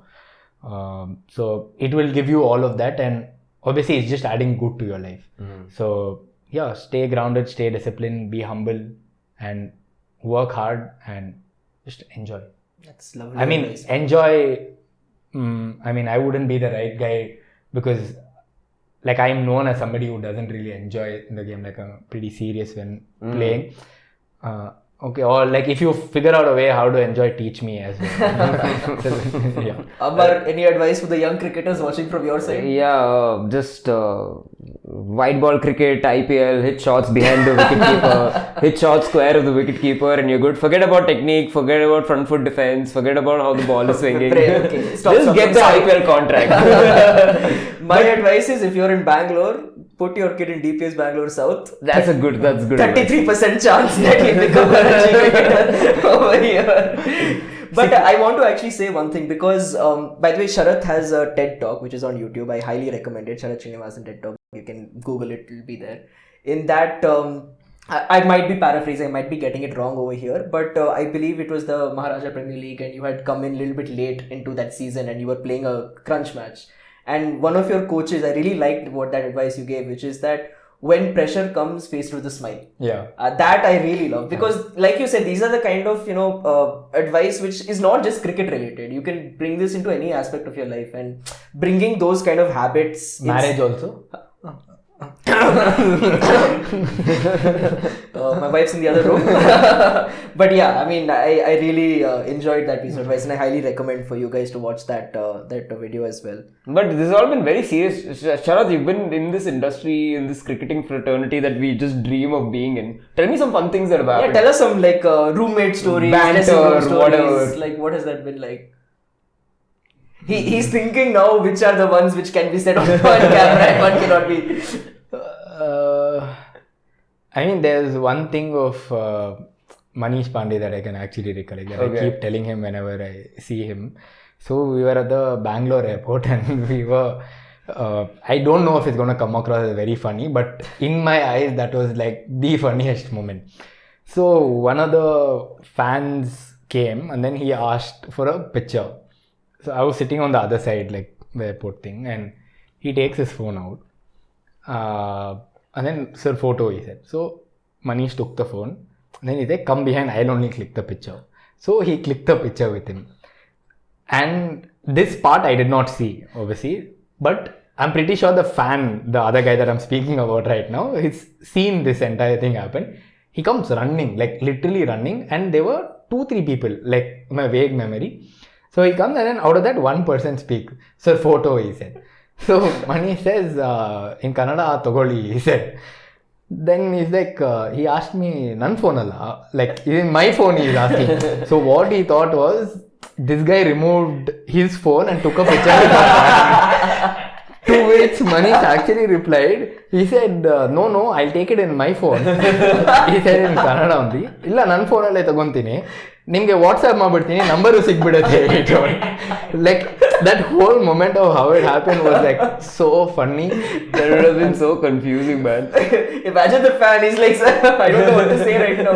So it will give you all of that. And obviously, it's just adding good to your life. So, yeah, stay grounded, stay disciplined, be humble, and work hard and just enjoy. That's lovely. I mean, enjoy. I wouldn't be the right guy because, like, I'm known as somebody who doesn't really enjoy the game. Like, I'm pretty serious when playing. Or like, if you figure out a way how to enjoy, teach me as well. Yeah. Amar, any advice for the young cricketers watching from your side? Yeah, just white ball cricket, IPL, hit shots behind the wicketkeeper, hit shots square of the wicketkeeper, and you're good. Forget about technique, forget about front foot defense, forget about how the ball is swinging. Okay. Just get the IPL contract. My advice is, if you're in Bangalore, put your kid in DPS Bangalore South. That's good 33% chance that he'll become a Ranji cricketer over here. But I want to actually say one thing, because by the way, Sharath has a TED Talk which is on YouTube. I highly recommend it. Sharath Srinivasan TED Talk. You can Google it, it'll be there. In that, I might be paraphrasing, I might be getting it wrong over here, but I believe it was the Maharaja Premier League and you had come in a little bit late into that season and you were playing a crunch match. And one of your coaches, I really liked what that advice you gave, which is that when pressure comes, face it with a smile. Yeah. That I really love, because like you said, these are the kind of, advice which is not just cricket related. You can bring this into any aspect of your life, and bringing those kind of habits. Marriage also. My wife's in the other room. But yeah, I mean, I really enjoyed that piece of advice, and I highly recommend for you guys to watch that video as well. But this has all been very serious. Sharath, you've been in this industry, in this cricketing fraternity that we just dream of being in. Tell me some fun things that have happened. Yeah, tell us some roommate stories, banter, whatever. Like, what has that been like? He's thinking now which are the ones which can be said on camera and one cannot be. I mean, there's one thing of Manish Pandey that I can actually recollect, that I keep telling him whenever I see him. So we were at the Bangalore airport and we were, I don't know if it's going to come across as very funny, but in my eyes that was like the funniest moment. So one of the fans came and then he asked for a picture. So I was sitting on the other side, like the airport thing, and he takes his phone out. And then, sir, photo, he said. So Manish took the phone. And then he said, come behind, I'll only click the picture. So he clicked the picture with him. And this part I did not see, obviously. But I'm pretty sure the fan, the other guy that I'm speaking about right now, he's seen this entire thing happen. He comes running, like literally running. And there were 2-3 people, like my vague memory. So he comes and then out of that one person speaks. Sir, photo, he said. So Manish says, in Kannada, Togoli, he said. Then he's like, he asked me, Nan phone alla? Like, even my phone he is asking. So what he thought was, this guy removed his phone and took a picture. To which Manish actually replied, he said, no, I'll take it in my phone. He said in Kannada only, illa nan phone alle tagontini. Nimge WhatsApp mabiಡ್ತೀನಿ number ಸಿಗ್ಬಿಡುತ್ತೆ. Like that whole moment of how it happened was like so funny. That would have been so confusing, man. Imagine the fan, he's like, sir, I don't know what to say right now.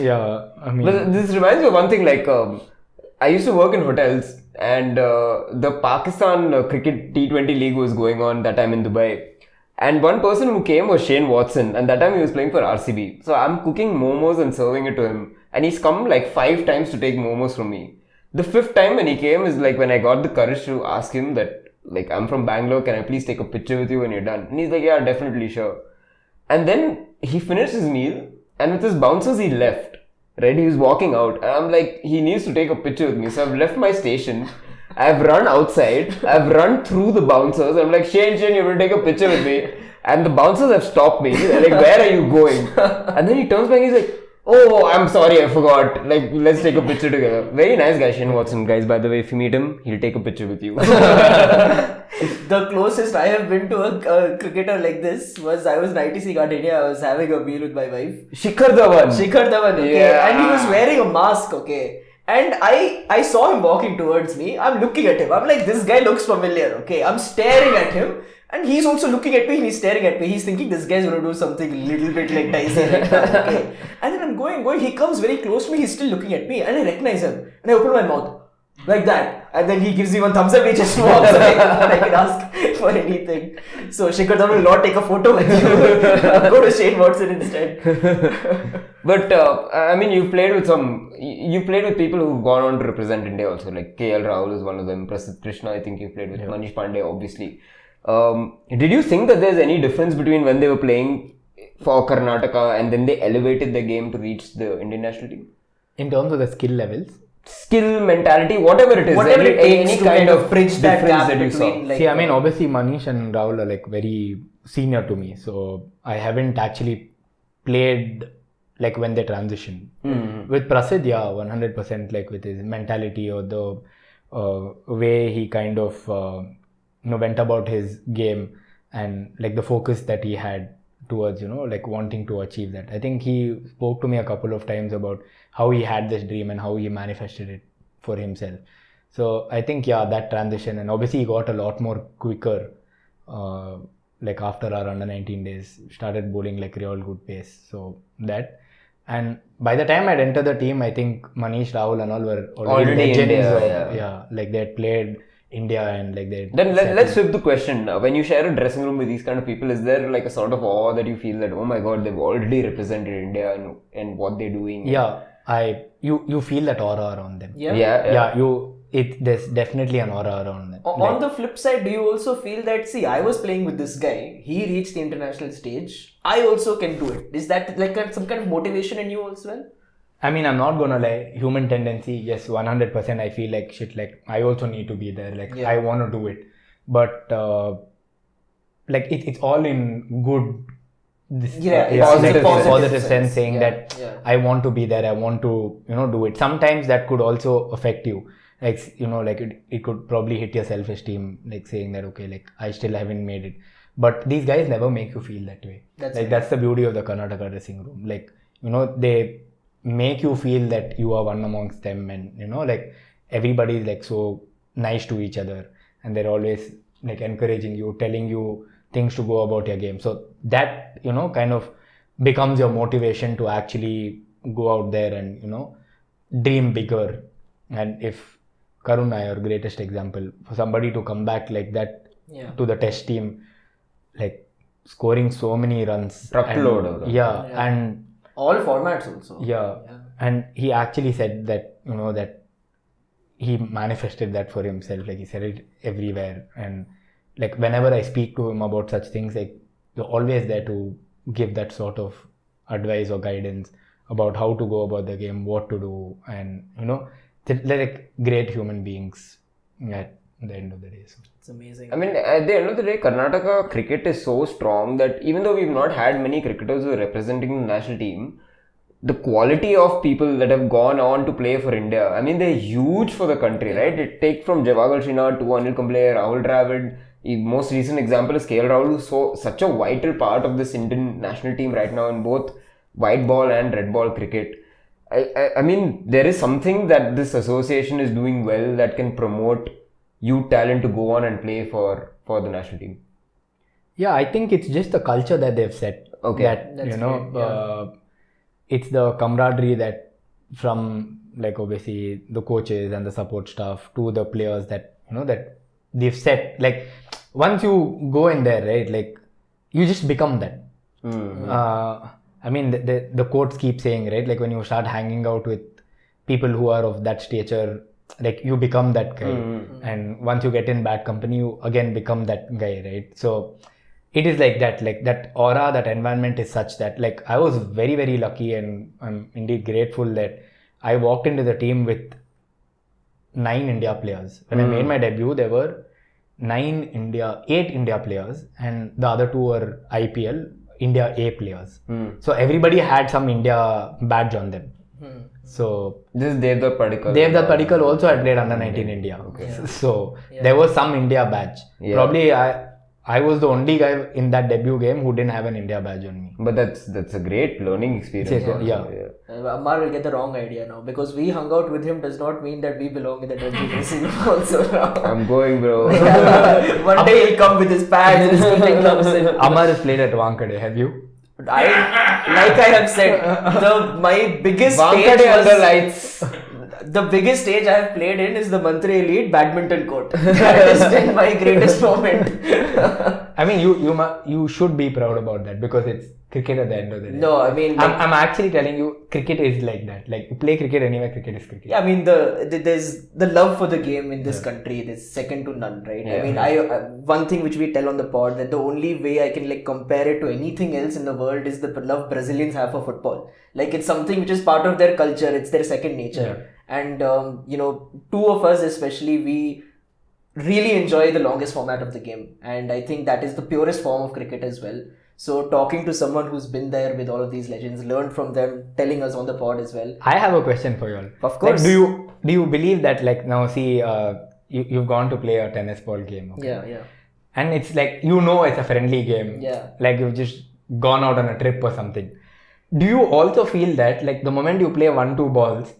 Yeah, I mean. But this reminds me of one thing, like I used to work in hotels and the Pakistan cricket T20 league was going on that time in Dubai. And one person who came was Shane Watson, and that time he was playing for RCB. So I'm cooking momos and serving it to him. And he's come like 5 times to take momos from me. The 5th time when he came is like when I got the courage to ask him that, like, I'm from Bangalore, can I please take a picture with you when you're done? And he's like, yeah, definitely, sure. And then he finished his meal, and with his bouncers he left. Right? He was walking out. And I'm like, he needs to take a picture with me. So I've left my station. I've run outside. I've run through the bouncers. I'm like, Shane, you will take a picture with me. And the bouncers have stopped me. They're like, where are you going? And then he turns back. He's like, oh, I'm sorry, I forgot. Like, let's take a picture together. Very nice guy, Shane Watson. Guys, by the way, if you meet him, he'll take a picture with you. The closest I have been to a cricketer like this was, I was 90C Gardenia. I was having a meal with my wife. Shikhar Dhawan, okay. Yeah. And he was wearing a mask, okay. And I saw him walking towards me. I'm looking at him. I'm like, this guy looks familiar, okay. I'm staring at him. And he's also looking at me and he's staring at me. He's thinking this guy's going to do something a little bit like dicey right now, okay. And then I'm going. He comes very close to me. He's still looking at me. And I recognize him. And I open my mouth. Like that. And then he gives me one thumbs up. He just walks away. And I can ask for anything. So Shikhar Dhawan will not take a photo with you. Go to Shane Watson instead. But I mean, you've played with people who've gone on to represent India also. Like KL Rahul is one of them. Prasidh Krishna, I think you played with. Manish Pandey, obviously. Did you think that there's any difference between when they were playing for Karnataka and then they elevated their game to reach the Indian national team? In terms of the skill levels? skill, mentality, whatever it is, Whatever it takes any to kind of bridge that difference gap that you saw. between, like, See, I mean, obviously Manish and Rahul are like very senior to me, so I haven't actually played like when they transition. With Prasid, yeah, 100%, like with his mentality or the way he kind of went about his game and like the focus that he had towards like wanting to achieve that. I think he spoke to me a couple of times about how he had this dream and how he manifested it for himself. So I think that transition, and obviously he got a lot more quicker like after our under 19 days, started bowling like real good pace. So that, and by the time I'd entered the team, I think Manish, Rahul and all were already legends. India, like they had played India and like they. Then let's flip the question. When you share a dressing room with these kind of people, is there like a sort of awe that you feel that, oh my god, they've already represented India and what they're doing? Yeah, you feel that aura around them. There's definitely an aura around them. On the flip side, do you also feel that, see, I was playing with this guy, he reached the international stage, I also can do it. Is that like some kind of motivation in you as well? I mean, I'm not gonna lie, human tendency, yes, 100%. I feel like shit, like I also need to be there, like I want to do it, but like it's all in good positive sense, saying that I want to be there, I want to do it. Sometimes that could also affect you, like like it could probably hit your self-esteem, like saying that okay, like I still haven't made it. But these guys never make you feel that way. That's the beauty of the Karnataka dressing room. Like they make you feel that you are one amongst them, and like everybody is like so nice to each other, and they're always like encouraging you, telling you things to go about your game. So that kind of becomes your motivation to actually go out there and dream bigger. And if Karun, your greatest example, for somebody to come back like that to the test team, like scoring so many runs, truckload, and all formats also. And he actually said that that he manifested that for himself, like he said it everywhere. And like whenever I speak to him about such things, like you're always there to give that sort of advice or guidance about how to go about the game, what to do, and they're like great human beings at the end of the day. So it's amazing. I mean, at the end of the day, Karnataka cricket is so strong that even though we've not had many cricketers who are representing the national team, the quality of people that have gone on to play for India, I mean, they're huge for the country, right? It take from Javagal Srinath to Anil Kumble, Rahul Dravid. The most recent example is KL Rahul, who's such a vital part of this Indian national team right now in both white ball and red ball cricket. I mean, there is something that this association is doing well that can promote youth talent to go on and play for the national team. Yeah, I think it's just the culture that they've set. Okay. That, it's the camaraderie that from like obviously the coaches and the support staff to the players that, that they've set. Like once you go in there, right, like you just become that. I mean, the quotes keep saying, right, like when you start hanging out with people who are of that stature, like you become that guy. And once you get in bad company, you again become that guy, right? So it is like that aura, that environment is such that like I was very, very lucky, and I'm indeed grateful that I walked into the team with 9 India players. When I made my debut, there were 8 India players, and the other 2 were IPL India A players. So everybody had some India badge on them. So this is Devdutt Padikkal also had played under 19 India. So there was some India badge. Probably I was the only guy in that debut game who didn't have an India badge on me. But that's a great learning experience. Amar will get the wrong idea now, because we hung out with him does not mean that we belong in the Ranji dressing room also now. I'm going, bro. One day he'll come with his pads and his gloves. Amar has played at Wankade, have you? I have said, my biggest Wankade stage under lights. The biggest stage I have played in is the Mantri Elite badminton court. That has been my greatest moment. I mean, you should be proud about that, because it's cricket at the end of the day. No, I mean, I'm actually telling you, cricket is like that. Like you play cricket anywhere, cricket is cricket. Yeah, I mean, there's the love for the game in this country. There's second to none, right? I mean, one thing which we tell on the pod, that the only way I can like compare it to anything else in the world is the love Brazilians have for football. Like it's something which is part of their culture. It's their second nature. And two of us especially, we really enjoy the longest format of the game, and I think that is the purest form of cricket as well. So talking to someone who's been there with all of these legends, learned from them, telling us on the pod as well. I have a question for you all. Of course. Do you believe that, like, now see, you've gone to play a tennis ball game? Okay? Yeah. And it's like, it's a friendly game. Yeah. Like you've just gone out on a trip or something. Do you also feel that, like, the moment you play 1-2 balls,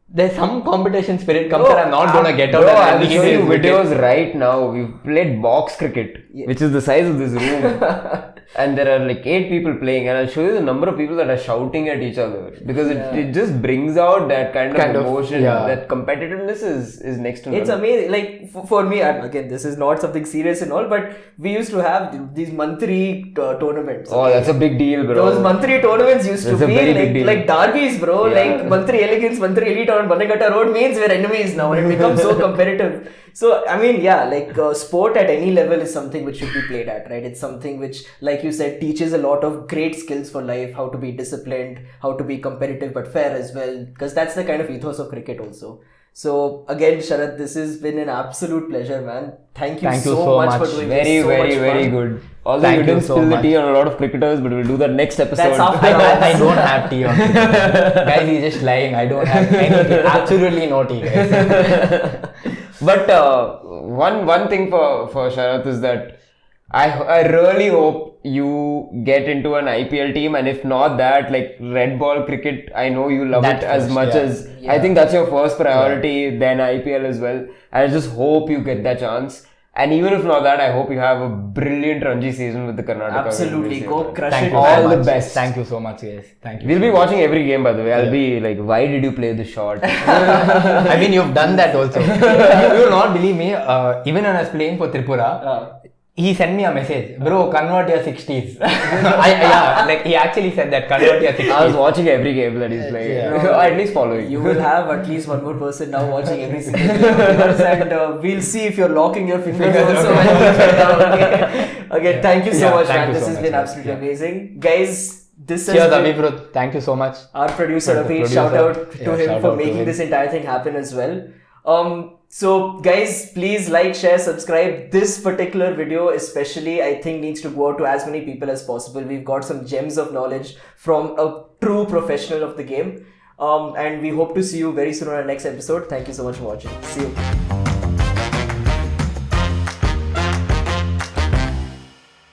there's some competition spirit comes and I'm not going to get out. I will show you videos right now. We've played box cricket, which is the size of this room. And there are like 8 people playing, and I'll show you the number of people that are shouting at each other, because it just brings out that kind of emotion. That competitiveness is next to none. It's amazing. Like for me, again, this is not something serious and all, but we used to have these monthly tournaments. Oh, that's a big deal, bro. Those monthly tournaments used to be like derbies, bro. Like Mantri Elegance, Mantri Elite on Banagatta Road means we're enemies now, and it becomes so competitive. So, I mean, sport at any level is something which should be played at, right? It's something which, like you said, teaches a lot of great skills for life, how to be disciplined, how to be competitive but fair as well, because that's the kind of ethos of cricket also. So, again, Sharath, this has been an absolute pleasure, man. Thank you so much for doing this. Very good. Although you didn't spill the tea on a lot of cricketers, but we'll do that next episode. That's after I don't have tea on cricket. Guys, he's just lying. I don't have anything. Absolutely no tea, guys. But one thing for Sharath is that I really hope you get into an IPL team, and if not that, like red ball cricket, I know you love it as much as I think that's your first priority, then IPL as well. I just hope you get that chance. And even if not that, I hope you have a brilliant Ranji season with the Karnataka. Absolutely, go crush it. All the best. Thank you so much, guys. Thank you. We'll be watching every game, by the way. I'll be like, why did you play this shot? I mean, you've done that also. You will not believe me. Even when I was playing for Tripura, he sent me a message, bro, convert your 60s. He actually said that, convert your 60s. I was watching every game that he's playing. At least following. You will have at least one more person now watching every single game of yours, and we'll see if you're locking your fingers also. Okay, thank you so much, man. This has been absolutely amazing. Guys, this has been... Cheers, thank you so much. Our producer, Rafi, shout out to him for making this entire thing happen as well. So guys, please like, share, subscribe. This particular video especially, I think, needs to go out to as many people as possible. We've got some gems of knowledge from a true professional of the game. And we hope to see you very soon on our next episode. Thank you so much for watching. See you.